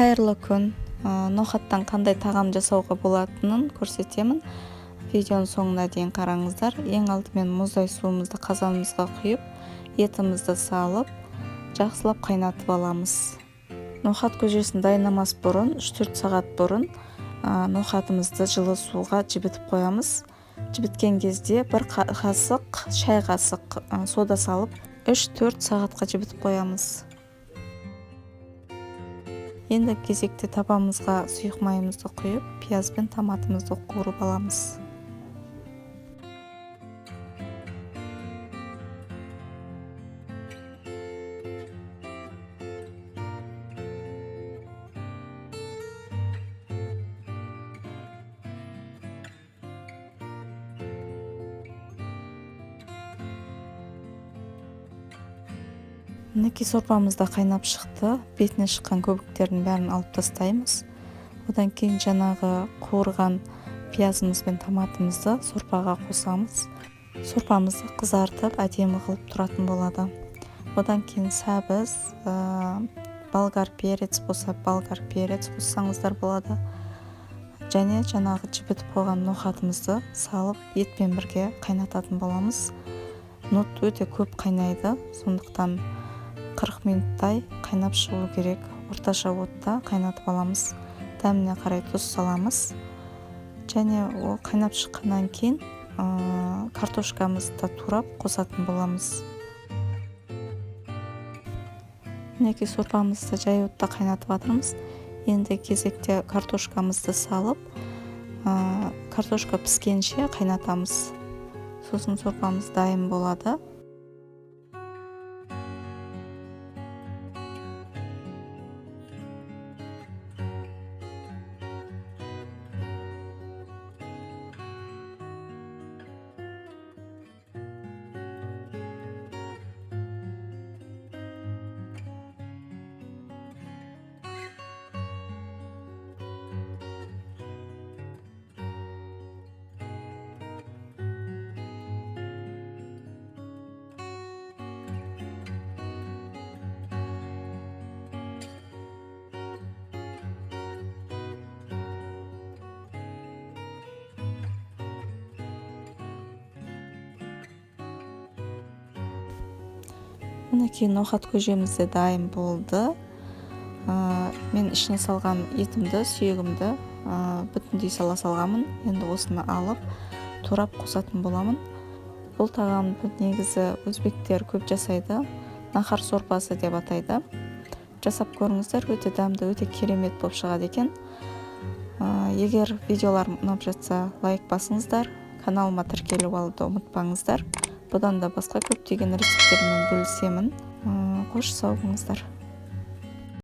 Қайырлы күн. Ноқаттан қандай тағам жасауға болатынын көрсетемін. Видеоның соңына дейін қараңыздар. Ең алдымен мұздай суымызды қазанымызға құйып, етімізді салып, жақсылап қайнатып аламыз. Ноқат көжесін дайындамас бұрын, 3-4 сағат бұрын ноқатымызды жылы суға жібітіп қоямыз. Жібіткен кезде бір қасық, шай қасық сода салып, 3-4 сағатқа жібітіп қоямыз. Енді кезекте табамызға сұйық майымызды құйып, пияз бен томатымызды қуырып аламыз. Мінекей сорпамыз да қайнап шықты. Бетіне шыққан көбіктердің бәрін алып тастаймыз. Одан кейін жаңағы қуырған пиязымыз бен томатымызды сорпаға қосамыз. Сорпамызды қызартып, әдемі қылып тұратын болады. Одан кейін сәбіз, болгар перец болса, болгар перец қоссаңыздар болады. Және жаңағы жібітіп қойған ноқатымызды салып, етпен бірге қайнататын боламыз. Ноқ өте көп қайнайды, сондықтан 40 минуттай қайнап шығу керек. Орташа отта қайнатып аламыз. Дәміне қарай тұз саламыз. Және ол қайнап шыққаннан кейін картошкамызды турап қосатын боламыз. Мінекей сорпамызды жай отта қайнатып жатырмыз. Енді кезекте картошкамызды салып, картошка піскенше қайнатамыз. Сосын сорпамыз дайын болады. Мінекей ноқат көжемізде дайын болды. Мен ішіне салған етімді, сүйегімді бүтіндей сала салғанмын. Енді осыны алып, турап қосатын боламын. Бұл тағамды негізі өзбектер көп жасайды. Нахар сорпасы деп атайды. Жасап көріңіздер, өте дәмді, өте керемет болып шығады екен. Егер видеоларым ұнап жатса, лайк басыңыздар. Каналыма тіркеліп алуды ұмытпаңыздар. Бұдан да басқа көптеген рецептермен бөлісемін. Қош сау болыңыздар.